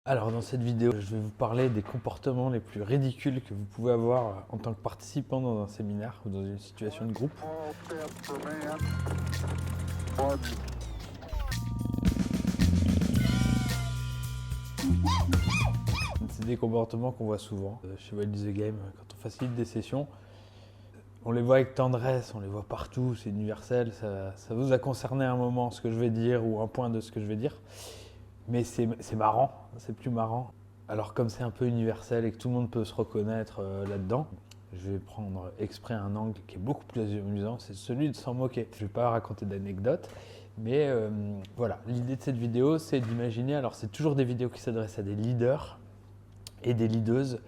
Alors dans cette vidéo, je vais vous parler des comportements les plus ridicules que vous pouvez avoir en tant que participant dans un séminaire ou dans une situation de groupe. C'est des comportements qu'on voit souvent chez Wild is the Game quand on facilite des sessions. On les voit avec tendresse, on les voit partout, c'est universel, ça vous a concerné à un moment ce que je vais dire ou un point de ce que je vais dire. Mais c'est marrant, c'est plus marrant. Alors comme c'est un peu universel et que tout le monde peut se reconnaître là-dedans, je vais prendre exprès un angle qui est beaucoup plus amusant, c'est celui de s'en moquer. Je ne vais pas raconter d'anecdotes, mais voilà, l'idée de cette vidéo, c'est d'imaginer, alors c'est toujours des vidéos qui s'adressent à des leaders et des leadeuses.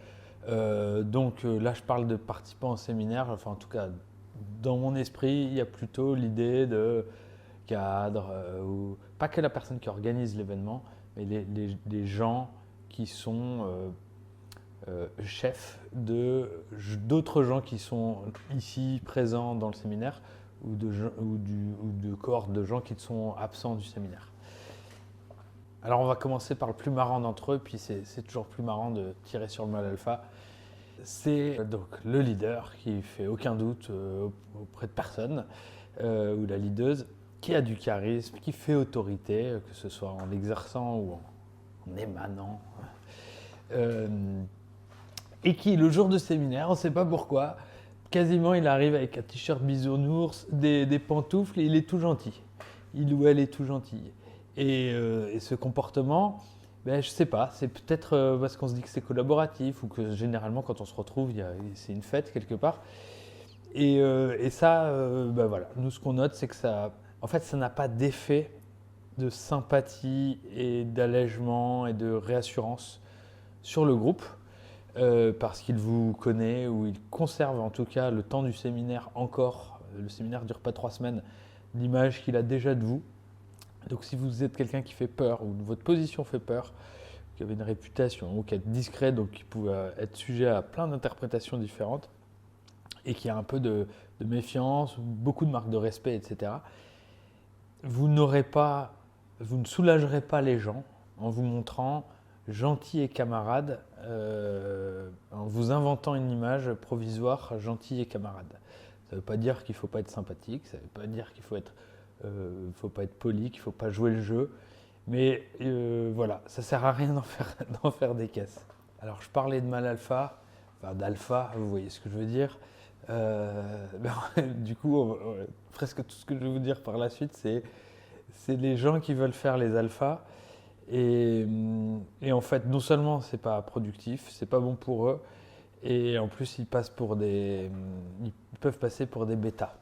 Là, je parle de participants au séminaire, enfin en tout cas, dans mon esprit, il y a plutôt l'idée de cadre, ou pas que la personne qui organise l'événement, mais les gens qui sont chefs d'autres gens qui sont ici présents dans le séminaire ou de cohortes de gens qui sont absents du séminaire. Alors on va commencer par le plus marrant d'entre eux, puis c'est toujours plus marrant de tirer sur le mal alpha. C'est donc le leader qui fait aucun doute auprès de personne, ou la leaduse, qui a du charisme, qui fait autorité, que ce soit en l'exerçant ou en émanant. Et qui, le jour de séminaire, on ne sait pas pourquoi, quasiment il arrive avec un t-shirt bisounours, des pantoufles et il est tout gentil. Il ou elle est tout gentil. Et ce comportement, ben, je ne sais pas, c'est peut-être parce qu'on se dit que c'est collaboratif ou que généralement quand on se retrouve, c'est une fête quelque part. Et ça, ben voilà, nous ce qu'on note, c'est que ça, en fait, ça n'a pas d'effet de sympathie et d'allègement et de réassurance sur le groupe. Parce qu'il vous connaît ou il conserve en tout cas le temps du séminaire encore, le séminaire ne dure pas 3 semaines, l'image qu'il a déjà de vous. Donc si vous êtes quelqu'un qui fait peur ou votre position fait peur, qui avait une réputation ou qui est discret, donc qui pouvait être sujet à plein d'interprétations différentes et qui a un peu de méfiance, beaucoup de marques de respect, etc., vous ne soulagerez pas les gens en vous montrant gentil et camarade, en vous inventant une image provisoire gentil et camarade. Ça ne veut pas dire qu'il ne faut pas être sympathique, ça ne veut pas dire qu'il faut pas être poli, qu'il ne faut pas jouer le jeu, mais voilà, ça ne sert à rien d'en faire des caisses. Alors je parlais de mal alpha, enfin d'alpha, vous voyez ce que je veux dire. Du coup, presque tout ce que je vais vous dire par la suite, c'est les gens qui veulent faire les alphas. Et en fait, non seulement c'est pas productif, c'est pas bon pour eux, et en plus ils peuvent passer pour des bêtas.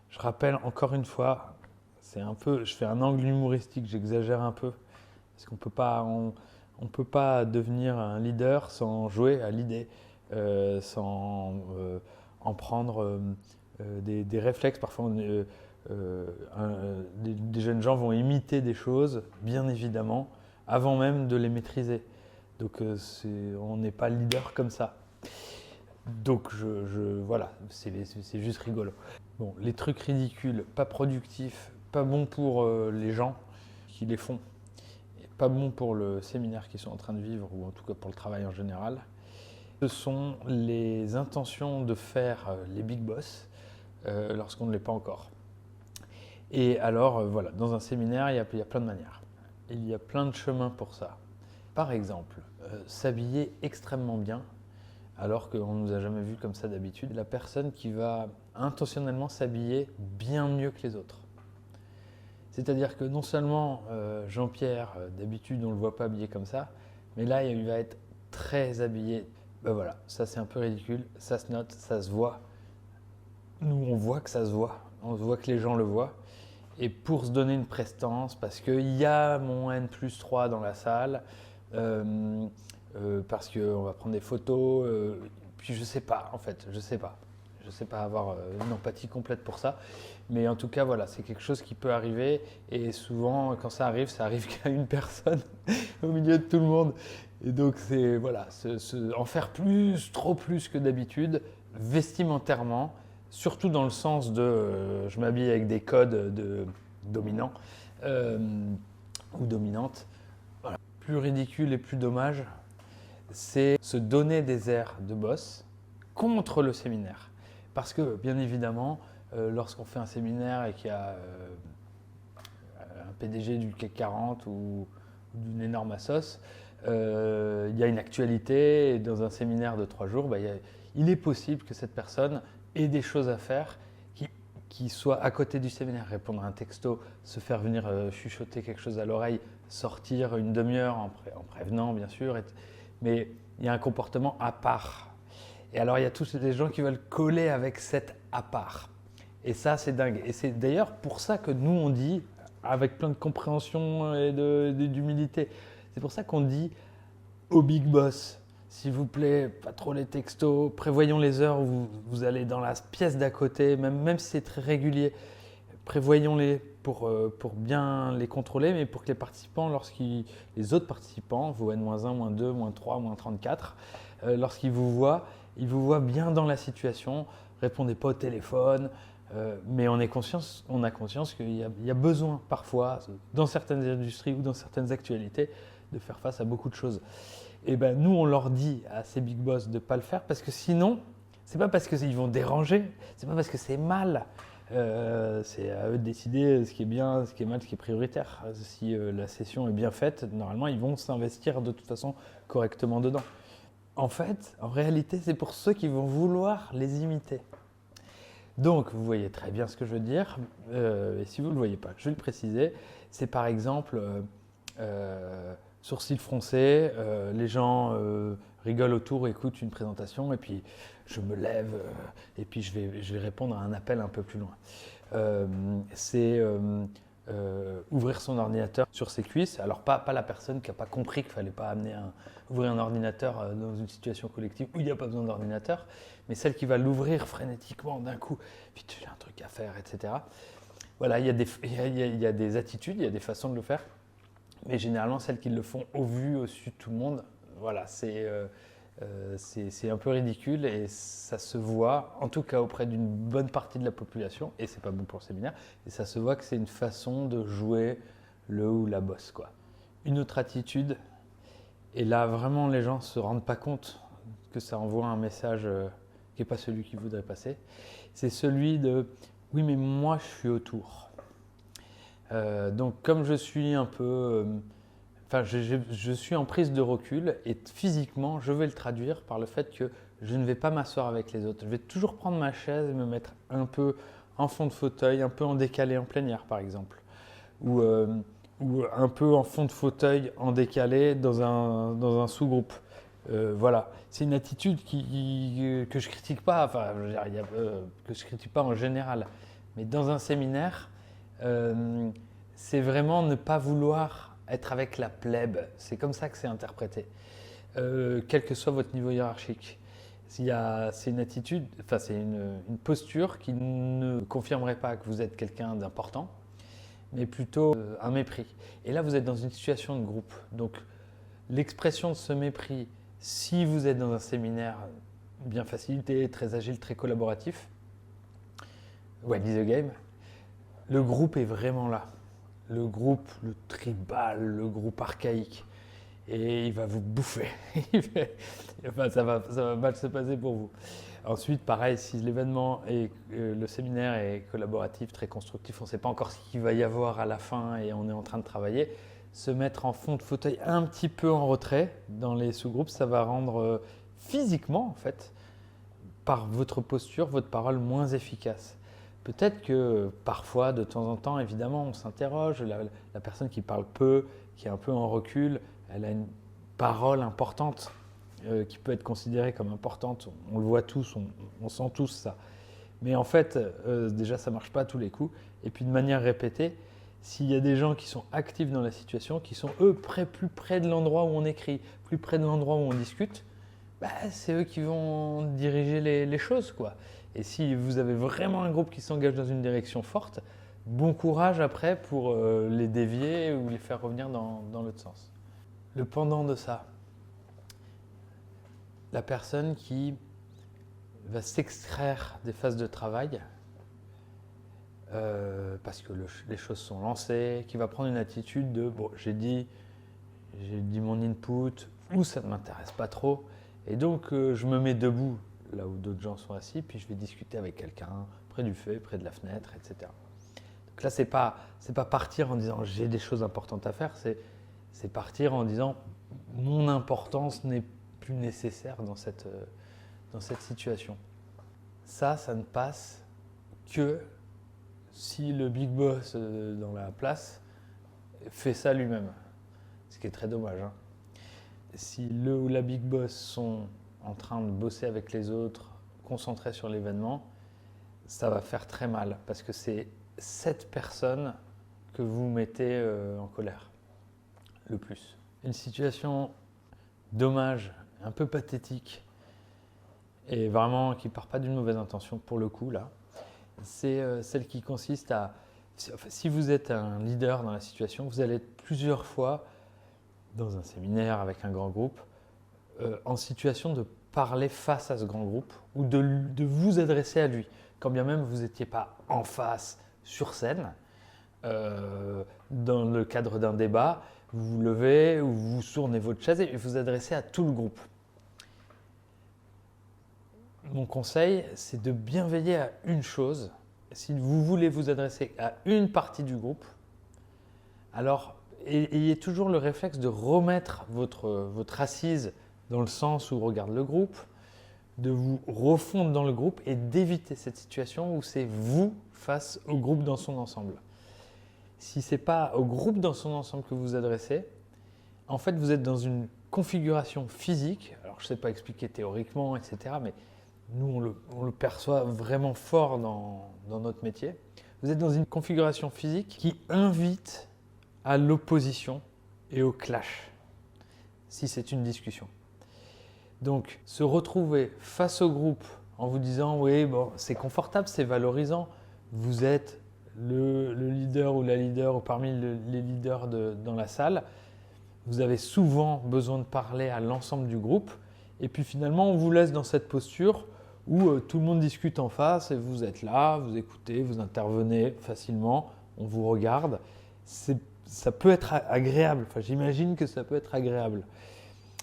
Je rappelle encore une fois, je fais un angle humoristique, j'exagère un peu, parce qu'on peut pas devenir un leader sans jouer à l'idée, sans en prendre des réflexes. Parfois, des jeunes gens vont imiter des choses, bien évidemment, avant même de les maîtriser. Donc on n'est pas leader comme ça. Donc voilà, c'est juste rigolo. Bon, les trucs ridicules, pas productifs, pas bons pour les gens qui les font, et pas bons pour le séminaire qu'ils sont en train de vivre, ou en tout cas pour le travail en général, ce sont les intentions de faire les big boss lorsqu'on ne l'est pas encore. Et alors, voilà, dans un séminaire, il y a plein de manières. Il y a plein de chemins pour ça. Par exemple, s'habiller extrêmement bien, alors qu'on ne nous a jamais vu comme ça d'habitude. La personne qui va intentionnellement s'habiller bien mieux que les autres. C'est-à-dire que non seulement Jean-Pierre, d'habitude on ne le voit pas habillé comme ça, mais là il va être très habillé. Ben voilà, ça c'est un peu ridicule, ça se note, ça se voit. Nous on voit que ça se voit, on voit que les gens le voient. Et pour se donner une prestance, parce qu'il y a mon N+3 dans la salle, parce qu'on va prendre des photos, puis je sais pas en fait, je sais pas avoir une empathie complète pour ça, mais en tout cas voilà, c'est quelque chose qui peut arriver, et souvent quand ça arrive qu'à une personne au milieu de tout le monde, et donc c'est voilà, en faire plus, trop plus que d'habitude, vestimentairement, surtout dans le sens de je m'habille avec des codes dominants ou dominantes. Voilà. plus ridicule et plus dommage, c'est se donner des airs de boss contre le séminaire. Parce que, bien évidemment, lorsqu'on fait un séminaire et qu'il y a un PDG du CAC 40 ou d'une énorme assoce, il y a une actualité et dans un séminaire de 3 jours, il est possible que cette personne ait des choses à faire qui soient à côté du séminaire, répondre à un texto, se faire venir chuchoter quelque chose à l'oreille, sortir une demi-heure en prévenant bien sûr, mais il y a un comportement à part. Et alors il y a tous ces gens qui veulent coller avec cet à part. Et ça c'est dingue. Et c'est d'ailleurs pour ça que nous on dit, avec plein de compréhension et d'humilité, c'est pour ça qu'on dit au big boss, s'il vous plaît, pas trop les textos, prévoyons les heures où vous allez dans la pièce d'à côté, même si c'est très régulier, prévoyons-les pour bien les contrôler, mais pour que les autres participants, vos N-1, -2, -3, -34, lorsqu'ils vous voient, ils vous voient bien dans la situation, répondez pas au téléphone, mais on a conscience qu'il y a besoin parfois, dans certaines industries ou dans certaines actualités, de faire face à beaucoup de choses. Et ben nous, on leur dit à ces big boss de ne pas le faire parce que sinon, c'est pas parce qu'ils vont déranger, c'est pas parce que c'est mal. C'est à eux de décider ce qui est bien, ce qui est mal, ce qui est prioritaire. Si la session est bien faite, normalement, ils vont s'investir de toute façon correctement dedans. En fait, en réalité, c'est pour ceux qui vont vouloir les imiter. Donc, vous voyez très bien ce que je veux dire. Et si vous ne le voyez pas, je vais le préciser. C'est par exemple sourcils froncés, les gens rigolent autour, écoutent une présentation et puis je me lève et puis je vais répondre à un appel un peu plus loin. C'est ouvrir son ordinateur sur ses cuisses. Alors pas la personne qui n'a pas compris qu'il ne fallait pas ouvrir un ordinateur dans une situation collective où il n'y a pas besoin d'ordinateur, mais celle qui va l'ouvrir frénétiquement d'un coup, puis tu as un truc à faire, etc. Voilà, il y a des attitudes, il y a des façons de le faire. Mais généralement, celles qui le font au vu, au su de tout le monde, voilà, c'est un peu ridicule et ça se voit, en tout cas auprès d'une bonne partie de la population, et c'est pas bon pour le séminaire, et ça se voit que c'est une façon de jouer le ou la bosse, quoi. Une autre attitude, et là vraiment les gens ne se rendent pas compte que ça envoie un message qui n'est pas celui qu'ils voudraient passer, c'est celui de « oui mais moi je suis autour ». Donc comme je suis un peu, je suis en prise de recul et physiquement je vais le traduire par le fait que je ne vais pas m'asseoir avec les autres. Je vais toujours prendre ma chaise et me mettre un peu en fond de fauteuil, un peu en décalé en plénière par exemple, ou un peu en fond de fauteuil en décalé dans un sous-groupe. Voilà, c'est une attitude que je critique pas, enfin que je critique pas en général, mais dans un séminaire. C'est vraiment ne pas vouloir être avec la plèbe. C'est comme ça que c'est interprété, quel que soit votre niveau hiérarchique. C'est une attitude, enfin c'est une posture qui ne confirmerait pas que vous êtes quelqu'un d'important, mais plutôt un mépris. Et là, vous êtes dans une situation de groupe. Donc, l'expression de ce mépris, si vous êtes dans un séminaire bien facilité, très agile, très collaboratif, What is the game? Le groupe est vraiment là. Le groupe, le tribal, le groupe archaïque. Et il va vous bouffer. Enfin, ça va mal se passer pour vous. Ensuite, pareil, si l'événement et le séminaire est collaboratif, très constructif, on ne sait pas encore ce qu'il va y avoir à la fin et on est en train de travailler, se mettre en fond de fauteuil un petit peu en retrait dans les sous-groupes, ça va rendre physiquement, en fait, par votre posture, votre parole moins efficace. Peut-être que parfois, de temps en temps, évidemment, on s'interroge. La personne qui parle peu, qui est un peu en recul, elle a une parole importante qui peut être considérée comme importante. On le voit tous, on sent tous ça. Mais en fait, déjà, ça ne marche pas à tous les coups. Et puis, de manière répétée, s'il y a des gens qui sont actifs dans la situation, qui sont eux plus près de l'endroit où on écrit, plus près de l'endroit où on discute, c'est eux qui vont diriger les choses, quoi. Et si vous avez vraiment un groupe qui s'engage dans une direction forte, bon courage après pour les dévier ou les faire revenir dans l'autre sens. Le pendant de ça, la personne qui va s'extraire des phases de travail parce que les choses sont lancées, qui va prendre une attitude de « bon, j'ai dit j'ai dit mon input, ou ça ne m'intéresse pas trop. Et donc, je me mets debout là où d'autres gens sont assis, puis je vais discuter avec quelqu'un, près du feu, près de la fenêtre, etc. Donc là, c'est pas partir en disant j'ai des choses importantes à faire, c'est partir en disant mon importance n'est plus nécessaire dans cette situation. Ça ne passe que si le big boss dans la place fait ça lui-même, ce qui est très dommage. Hein. Si le ou la big boss sont en train de bosser avec les autres, concentrés sur l'événement, ça va faire très mal parce que c'est cette personne que vous mettez en colère le plus. Une situation dommage, un peu pathétique et vraiment qui part pas d'une mauvaise intention pour le coup là, c'est celle qui consiste à, si vous êtes un leader dans la situation, vous allez être plusieurs fois dans un séminaire avec un grand groupe en situation de parler face à ce grand groupe ou de vous adresser à lui, quand bien même vous n'étiez pas en face sur scène, dans le cadre d'un débat, vous vous levez ou vous tournez votre chaise et vous adressez à tout le groupe. Mon conseil, c'est de bien veiller à une chose. Si vous voulez vous adresser à une partie du groupe, alors ayez toujours le réflexe de remettre votre assise dans le sens où regarde le groupe, de vous refondre dans le groupe et d'éviter cette situation où c'est vous face au groupe dans son ensemble. Si ce n'est pas au groupe dans son ensemble que vous vous adressez, en fait vous êtes dans une configuration physique, alors je ne sais pas expliquer théoriquement, etc., mais nous on le perçoit vraiment fort dans notre métier. Vous êtes dans une configuration physique qui invite à l'opposition et au clash, si c'est une discussion. Donc, se retrouver face au groupe en vous disant « oui, bon, c'est confortable, c'est valorisant, vous êtes le leader ou la leader ou parmi les leaders dans la salle, vous avez souvent besoin de parler à l'ensemble du groupe et puis finalement, on vous laisse dans cette posture où tout le monde discute en face et vous êtes là, vous écoutez, vous intervenez facilement, on vous regarde. Ça peut être agréable, enfin, j'imagine que ça peut être agréable.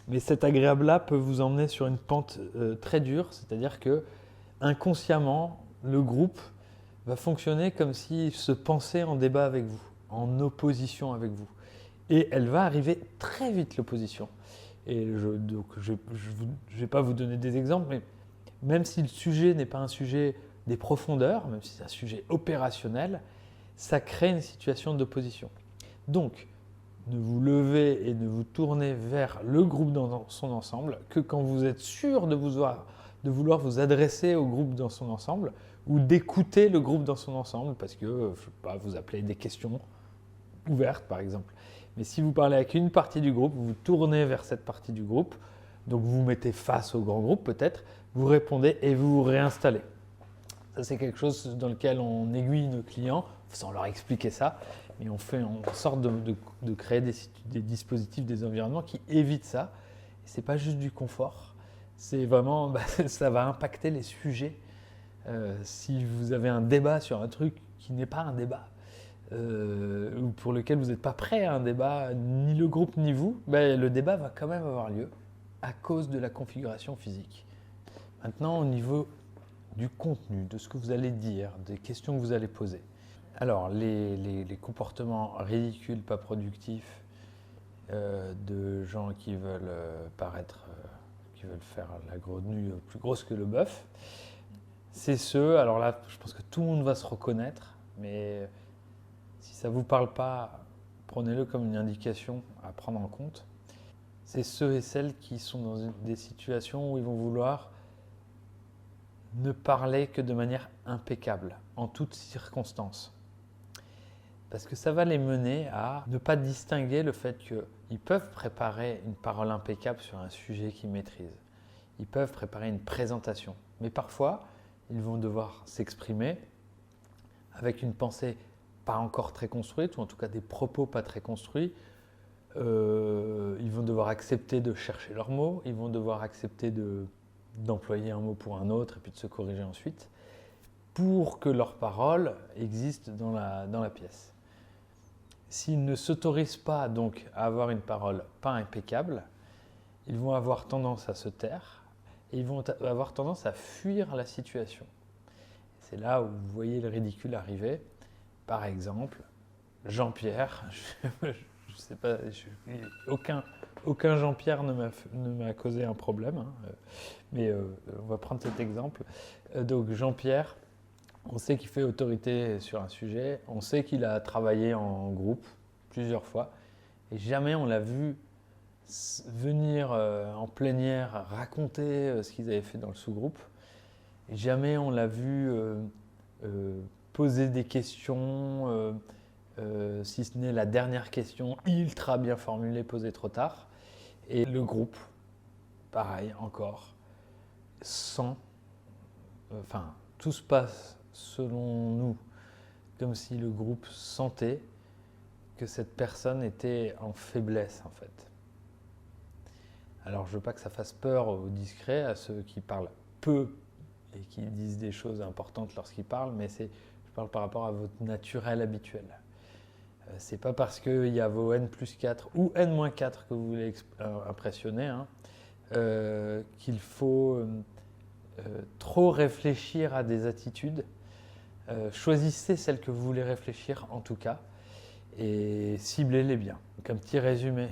Mais cet agréable-là peut vous emmener sur une pente très dure, c'est-à-dire que inconsciemment, le groupe va fonctionner comme s'il se pensait en débat avec vous, en opposition avec vous. Et elle va arriver très vite, l'opposition. Et donc, je ne vais pas vous donner des exemples, mais même si le sujet n'est pas un sujet des profondeurs, même si c'est un sujet opérationnel, ça crée une situation d'opposition. Donc, ne vous levez et ne vous tournez vers le groupe dans son ensemble que quand vous êtes sûr de vouloir vous adresser au groupe dans son ensemble ou d'écouter le groupe dans son ensemble parce que, je sais pas, vous appelez des questions ouvertes par exemple. Mais si vous parlez avec une partie du groupe, vous vous tournez vers cette partie du groupe, donc vous vous mettez face au grand groupe peut-être, vous répondez et vous vous réinstallez. Ça, c'est quelque chose dans lequel on aiguille nos clients, sans leur expliquer ça, mais on fait en sorte de créer des dispositifs, des environnements qui évitent ça. Et ce n'est pas juste du confort, c'est vraiment, ça va impacter les sujets. Si vous avez un débat sur un truc qui n'est pas un débat, ou pour lequel vous n'êtes pas prêt à un débat, ni le groupe ni vous, le débat va quand même avoir lieu à cause de la configuration physique. Maintenant, au niveau du contenu, de ce que vous allez dire, des questions que vous allez poser. Alors, les comportements ridicules, pas productifs, de gens qui veulent qui veulent faire la grenouille plus grosse que le bœuf, c'est ceux, alors là, je pense que tout le monde va se reconnaître, mais si ça ne vous parle pas, prenez-le comme une indication à prendre en compte. C'est ceux et celles qui sont dans des situations où ils vont vouloir ne parler que de manière impeccable, en toutes circonstances. Parce que ça va les mener à ne pas distinguer le fait qu'ils peuvent préparer une parole impeccable sur un sujet qu'ils maîtrisent. Ils peuvent préparer une présentation. Mais parfois, ils vont devoir s'exprimer avec une pensée pas encore très construite, ou en tout cas des propos pas très construits. Ils vont devoir accepter de chercher leurs mots, ils vont devoir accepter d'employer un mot pour un autre et puis de se corriger ensuite pour que leur parole existe dans la pièce. S'ils ne s'autorisent pas donc à avoir une parole pas impeccable, ils vont avoir tendance à se taire et ils vont avoir tendance à fuir la situation. C'est là où vous voyez le ridicule arriver. Par exemple, Jean-Pierre, je sais pas, aucun Jean-Pierre ne m'a causé un problème, hein, mais on va prendre cet exemple. Donc Jean-Pierre, on sait qu'il fait autorité sur un sujet, on sait qu'il a travaillé en groupe plusieurs fois, et jamais on l'a vu venir en plénière raconter ce qu'ils avaient fait dans le sous-groupe, et jamais on l'a vu poser des questions, si ce n'est la dernière question ultra bien formulée posée trop tard. Et le groupe, pareil encore, tout se passe selon nous comme si le groupe sentait que cette personne était en faiblesse en fait. Alors je veux pas que ça fasse peur aux discrets, à ceux qui parlent peu et qui disent des choses importantes lorsqu'ils parlent, mais je parle par rapport à votre naturel habituel. C'est pas parce qu'il y a vos N+4 ou N-4 que vous voulez impressionner qu'il faut trop réfléchir à des attitudes. Choisissez celles que vous voulez réfléchir en tout cas et ciblez-les bien. Donc un petit résumé,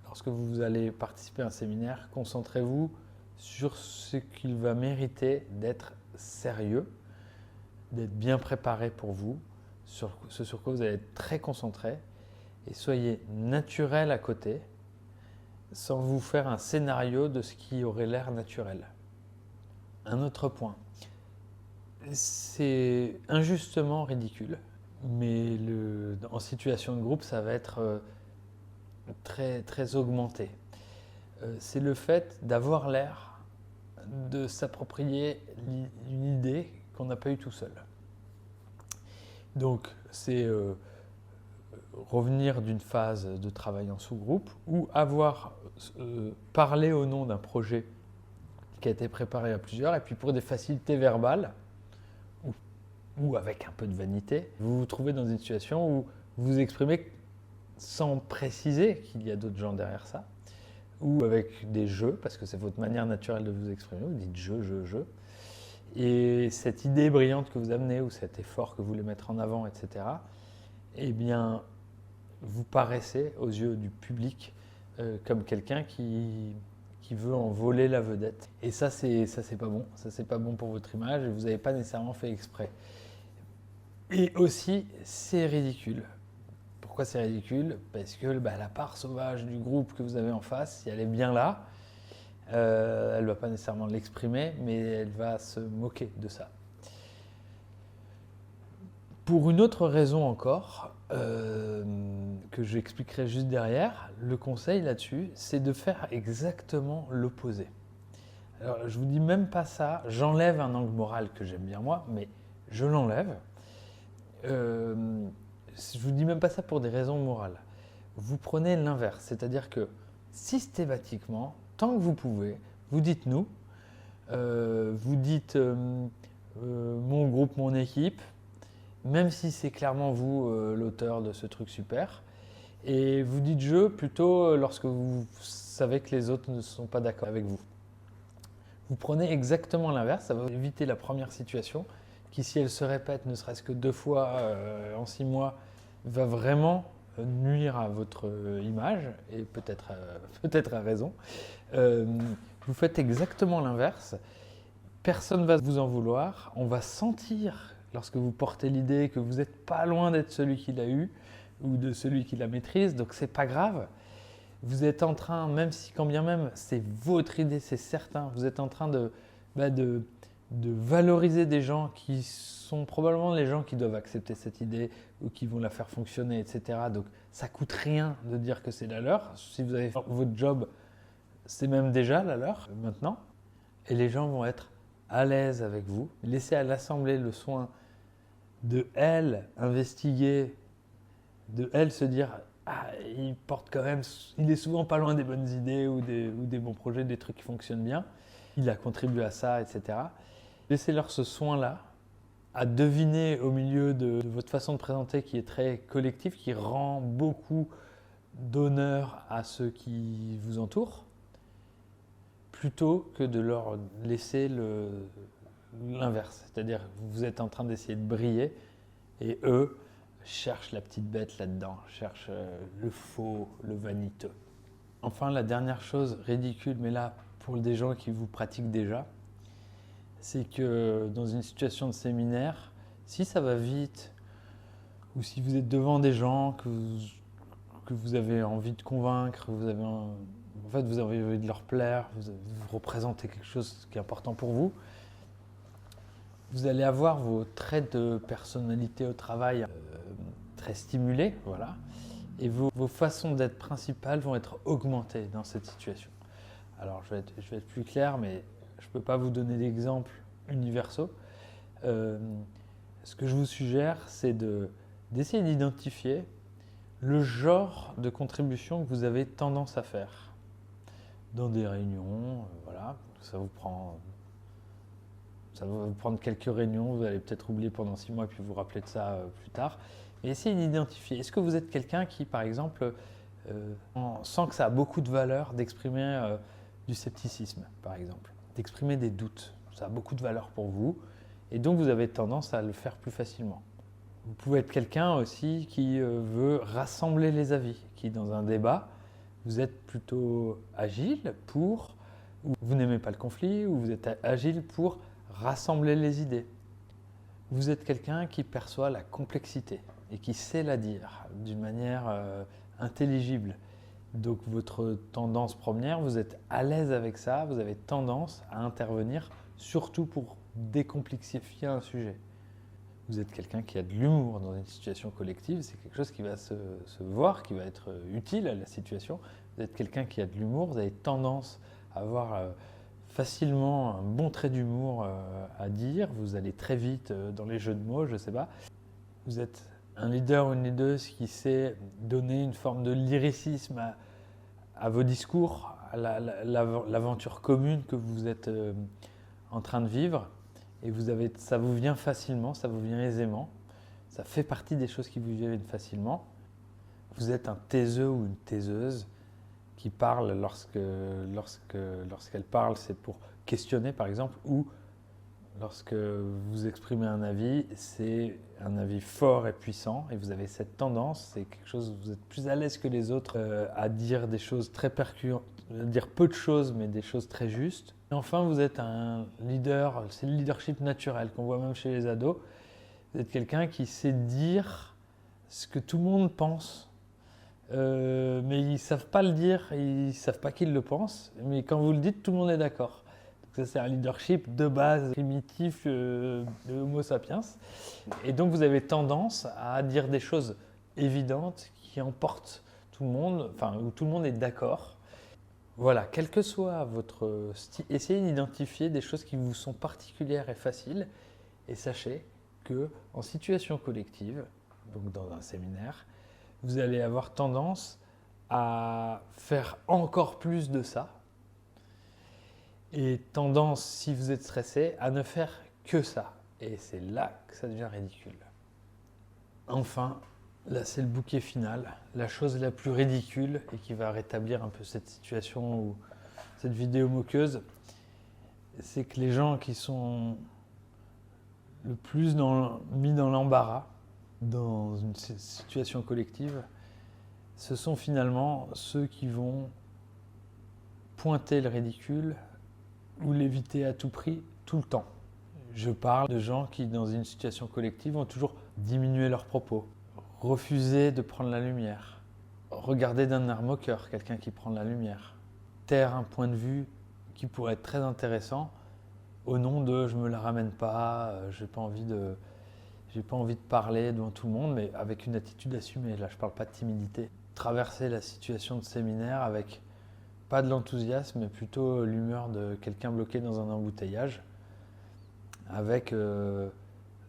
lorsque vous allez participer à un séminaire, concentrez-vous sur ce qu'il va mériter d'être sérieux, d'être bien préparé pour vous, sur ce sur quoi vous allez être très concentré et soyez naturel à côté sans vous faire un scénario de ce qui aurait l'air naturel. Un autre point, c'est injustement ridicule, mais en situation de groupe, ça va être très, très augmenté. C'est le fait d'avoir l'air de s'approprier une idée qu'on n'a pas eue tout seul. Donc, c'est revenir d'une phase de travail en sous-groupe ou avoir parlé au nom d'un projet qui a été préparé à plusieurs, et puis pour des facilités verbales ou avec un peu de vanité, vous vous trouvez dans une situation où vous vous exprimez sans préciser qu'il y a d'autres gens derrière ça, ou avec des jeux, parce que c'est votre manière naturelle de vous exprimer, vous dites je. Et cette idée brillante que vous amenez, ou cet effort que vous voulez mettre en avant, etc., eh bien, vous paraissez aux yeux du public comme quelqu'un qui veut en voler la vedette. Et ça, c'est pas bon. Ça, c'est pas bon pour votre image et vous n'avez pas nécessairement fait exprès. Et aussi, c'est ridicule. Pourquoi c'est ridicule? Parce que la part sauvage du groupe que vous avez en face, si elle est bien là, elle ne va pas nécessairement l'exprimer, mais elle va se moquer de ça. Pour une autre raison encore, que j'expliquerai juste derrière, le conseil là-dessus, c'est de faire exactement l'opposé. Alors, je ne vous dis même pas ça, j'enlève un angle moral que j'aime bien moi, mais je l'enlève. Je ne vous dis même pas ça pour des raisons morales. Vous prenez l'inverse, c'est-à-dire que systématiquement, tant que vous pouvez, vous dites nous, vous dites mon groupe, mon équipe, même si c'est clairement vous l'auteur de ce truc super, et vous dites je plutôt lorsque vous savez que les autres ne sont pas d'accord avec vous. Vous prenez exactement l'inverse, ça va éviter la première situation qui, si elle se répète ne serait-ce que 2 fois en 6 mois, va vraiment nuire à votre image, et peut-être à raison. Vous faites exactement l'inverse, personne ne va vous en vouloir, on va sentir lorsque vous portez l'idée que vous n'êtes pas loin d'être celui qui l'a eu ou de celui qui la maîtrise, donc c'est pas grave. Vous êtes en train, même si quand bien même c'est votre idée, c'est certain, vous êtes en train de valoriser des gens qui sont probablement les gens qui doivent accepter cette idée ou qui vont la faire fonctionner, etc. Donc ça coûte rien de dire que c'est la leur. Si vous avez fait votre job, c'est même déjà la leur maintenant. Et les gens vont être à l'aise avec vous. Laissez à l'assemblée le soin de elle investiguer, de elle se dire il porte quand même, il est souvent pas loin des bonnes idées ou des bons projets, des trucs qui fonctionnent bien. Il a contribué à ça, etc. Laissez-leur ce soin-là à deviner au milieu de votre façon de présenter qui est très collective, qui rend beaucoup d'honneur à ceux qui vous entourent, plutôt que de leur laisser l'inverse. C'est-à-dire que vous êtes en train d'essayer de briller et eux cherchent la petite bête là-dedans, cherchent le faux, le vaniteux. Enfin, la dernière chose ridicule, mais là pour des gens qui vous pratiquent déjà, c'est que dans une situation de séminaire, si ça va vite, ou si vous êtes devant des gens que vous avez envie de convaincre, vous avez envie de leur plaire, vous représentez quelque chose qui est important pour vous, vous allez avoir vos traits de personnalité au travail très stimulés, voilà, et vos façons d'être principales vont être augmentées dans cette situation. Alors je vais être plus clair, mais je ne peux pas vous donner d'exemples universaux. Ce que je vous suggère, c'est d'essayer d'identifier le genre de contribution que vous avez tendance à faire dans des réunions. Voilà, ça va vous prendre quelques réunions, vous allez peut-être oublier pendant 6 mois et puis vous rappeler de ça plus tard. Mais essayez d'identifier. Est-ce que vous êtes quelqu'un qui, par exemple, sent que ça a beaucoup de valeur d'exprimer du scepticisme, par exemple, d'exprimer des doutes? Ça a beaucoup de valeur pour vous et donc vous avez tendance à le faire plus facilement. Vous pouvez être quelqu'un aussi qui veut rassembler les avis, qui dans un débat, vous êtes plutôt agile pour, ou vous n'aimez pas le conflit, ou vous êtes agile pour rassembler les idées. Vous êtes quelqu'un qui perçoit la complexité et qui sait la dire d'une manière intelligible. Donc votre tendance première, vous êtes à l'aise avec ça, vous avez tendance à intervenir surtout pour décomplexifier un sujet. Vous êtes quelqu'un qui a de l'humour dans une situation collective, c'est quelque chose qui va se voir, qui va être utile à la situation. Vous êtes quelqu'un qui a de l'humour, vous avez tendance à avoir facilement un bon trait d'humour à dire, vous allez très vite dans les jeux de mots, je ne sais pas. Vous êtes un leader ou une leaduse qui sait donner une forme de lyricisme à vos discours, à l'aventure commune que vous êtes en train de vivre. Et ça vous vient facilement, ça vous vient aisément. Ça fait partie des choses qui vous viennent facilement. Vous êtes un taiseux ou une taiseuse qui parle lorsqu'elle parle, c'est pour questionner par exemple, ou lorsque vous exprimez un avis, c'est un avis fort et puissant, et vous avez cette tendance, c'est quelque chose, vous êtes plus à l'aise que les autres à dire des choses très percutantes, à dire peu de choses, mais des choses très justes. Et enfin, vous êtes un leader, c'est le leadership naturel qu'on voit même chez les ados. Vous êtes quelqu'un qui sait dire ce que tout le monde pense, mais ils ne savent pas le dire, ils ne savent pas qu'ils le pensent, mais quand vous le dites, tout le monde est d'accord. Ça, c'est un leadership de base primitif de Homo sapiens. Et donc, vous avez tendance à dire des choses évidentes qui emportent tout le monde, enfin, où tout le monde est d'accord. Voilà, quel que soit votre style, essayez d'identifier des choses qui vous sont particulières et faciles. Et sachez qu'en situation collective, donc dans un séminaire, vous allez avoir tendance à faire encore plus de ça. Et tendance, si vous êtes stressé, à ne faire que ça. Et c'est là que ça devient ridicule. Enfin, là c'est le bouquet final, la chose la plus ridicule et qui va rétablir un peu cette situation ou cette vidéo moqueuse, c'est que les gens qui sont le plus mis dans l'embarras dans une situation collective, ce sont finalement ceux qui vont pointer le ridicule ou l'éviter à tout prix, tout le temps. Je parle de gens qui, dans une situation collective, vont toujours diminuer leurs propos, refuser de prendre la lumière, regarder d'un air moqueur quelqu'un qui prend la lumière, taire un point de vue qui pourrait être très intéressant au nom de « je me la ramène pas, j'ai pas envie de parler devant tout le monde », mais avec une attitude assumée. Là, je parle pas de timidité. Traverser la situation de séminaire avec pas de l'enthousiasme, mais plutôt l'humeur de quelqu'un bloqué dans un embouteillage, avec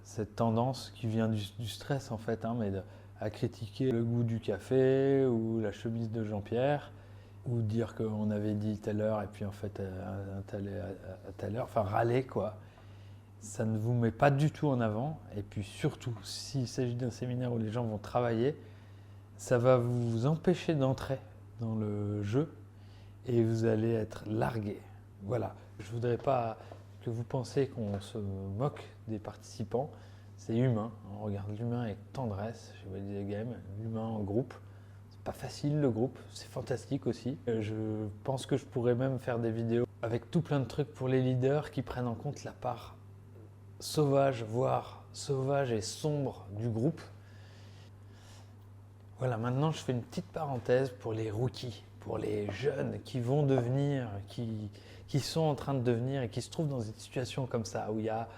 cette tendance qui vient du stress en fait, mais à critiquer le goût du café ou la chemise de Jean-Pierre, ou dire qu'on avait dit telle heure et puis en fait à telle heure, enfin râler quoi. ça ne vous met pas du tout en avant. Et puis surtout, s'il s'agit d'un séminaire où les gens vont travailler, ça va vous empêcher d'entrer dans le jeu et vous allez être largué. Voilà, je ne voudrais pas que vous pensiez qu'on se moque des participants. C'est humain, on regarde l'humain avec tendresse chez Wallis & Game, l'humain en groupe. C'est pas facile le groupe, c'est fantastique aussi. Je pense que je pourrais même faire des vidéos avec tout plein de trucs pour les leaders qui prennent en compte la part sauvage, voire sauvage et sombre du groupe. Voilà, maintenant je fais une petite parenthèse pour les rookies, pour les jeunes qui vont devenir, qui sont en train de devenir et qui se trouvent dans une situation comme ça, où il y a,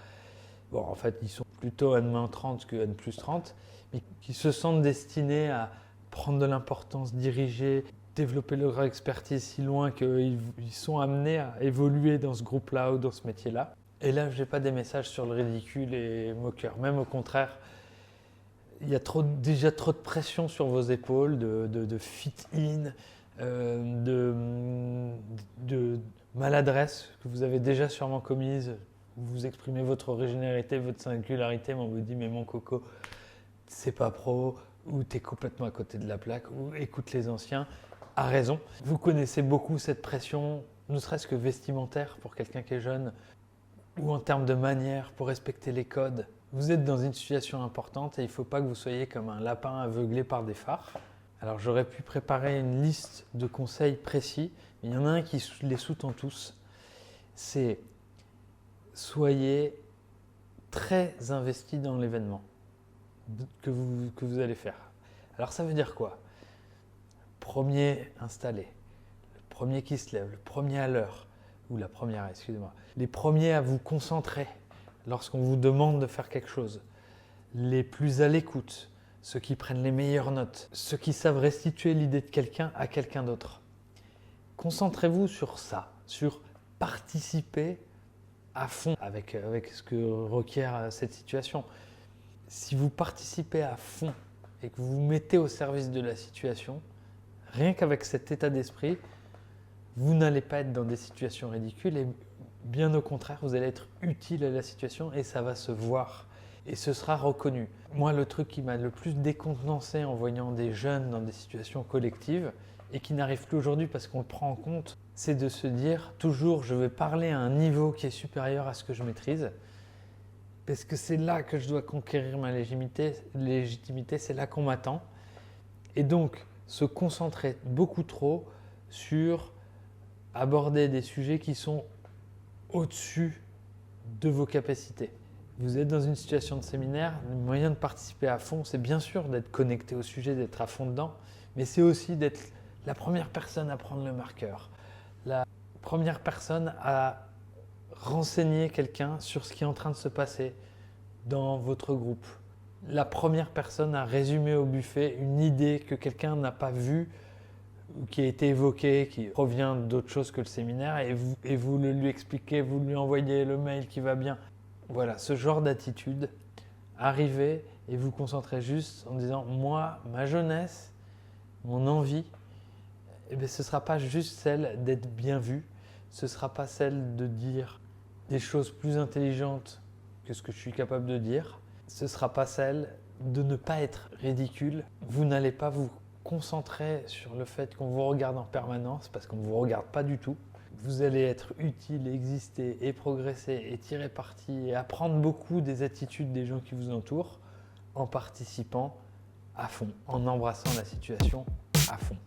bon en fait ils sont plutôt N-30 que N+30, mais qui se sentent destinés à prendre de l'importance, diriger, développer leur expertise si loin qu'ils sont amenés à évoluer dans ce groupe-là ou dans ce métier-là. Et là, je n'ai pas des messages sur le ridicule et moqueur, même au contraire. Il y a déjà trop de pression sur vos épaules, de fit-in, de maladresse que vous avez déjà sûrement commise. Vous exprimez votre originalité, votre singularité, mais on vous dit mais mon coco, c'est pas pro, ou t'es complètement à côté de la plaque, ou écoute les anciens, a raison. Vous connaissez beaucoup cette pression, ne serait-ce que vestimentaire pour quelqu'un qui est jeune, ou en termes de manière pour respecter les codes. Vous êtes dans une situation importante et il ne faut pas que vous soyez comme un lapin aveuglé par des phares. Alors j'aurais pu préparer une liste de conseils précis, mais il y en a un qui les sous-tend tous. C'est soyez très investi dans l'événement que vous allez faire. Alors ça veut dire quoi? Premier installé, le premier qui se lève, le premier à l'heure, ou la première, excusez-moi. Les premiers à vous concentrer lorsqu'on vous demande de faire quelque chose. Les plus à l'écoute, ceux qui prennent les meilleures notes, ceux qui savent restituer l'idée de quelqu'un à quelqu'un d'autre. Concentrez-vous sur ça, sur participer à fond avec ce que requiert cette situation. Si vous participez à fond et que vous vous mettez au service de la situation, rien qu'avec cet état d'esprit, vous n'allez pas être dans des situations ridicules et bien au contraire, vous allez être utile à la situation et ça va se voir et ce sera reconnu. Moi, le truc qui m'a le plus décontenancé en voyant des jeunes dans des situations collectives et qui n'arrive plus aujourd'hui parce qu'on le prend en compte, c'est de se dire toujours je vais parler à un niveau qui est supérieur à ce que je maîtrise parce que c'est là que je dois conquérir ma légitimité, c'est là qu'on m'attend. Et donc, se concentrer beaucoup trop sur aborder des sujets qui sont au-dessus de vos capacités. Vous êtes dans une situation de séminaire, le moyen de participer à fond, c'est bien sûr d'être connecté au sujet, d'être à fond dedans, mais c'est aussi d'être la première personne à prendre le marqueur, la première personne à renseigner quelqu'un sur ce qui est en train de se passer dans votre groupe, la première personne à résumer au buffet une idée que quelqu'un n'a pas vue ou qui a été évoquée, qui provient d'autre chose que le séminaire et vous le lui expliquez, vous lui envoyez le mail qui va bien. Voilà, ce genre d'attitude, arrivez et vous concentrez juste en disant moi, ma jeunesse, mon envie, eh bien, ce ne sera pas juste celle d'être bien vu, ce ne sera pas celle de dire des choses plus intelligentes que ce que je suis capable de dire, ce ne sera pas celle de ne pas être ridicule. Vous n'allez pas vous concentrer sur le fait qu'on vous regarde en permanence parce qu'on ne vous regarde pas du tout. Vous allez être utile, exister et progresser et tirer parti et apprendre beaucoup des attitudes des gens qui vous entourent en participant à fond, en embrassant la situation à fond.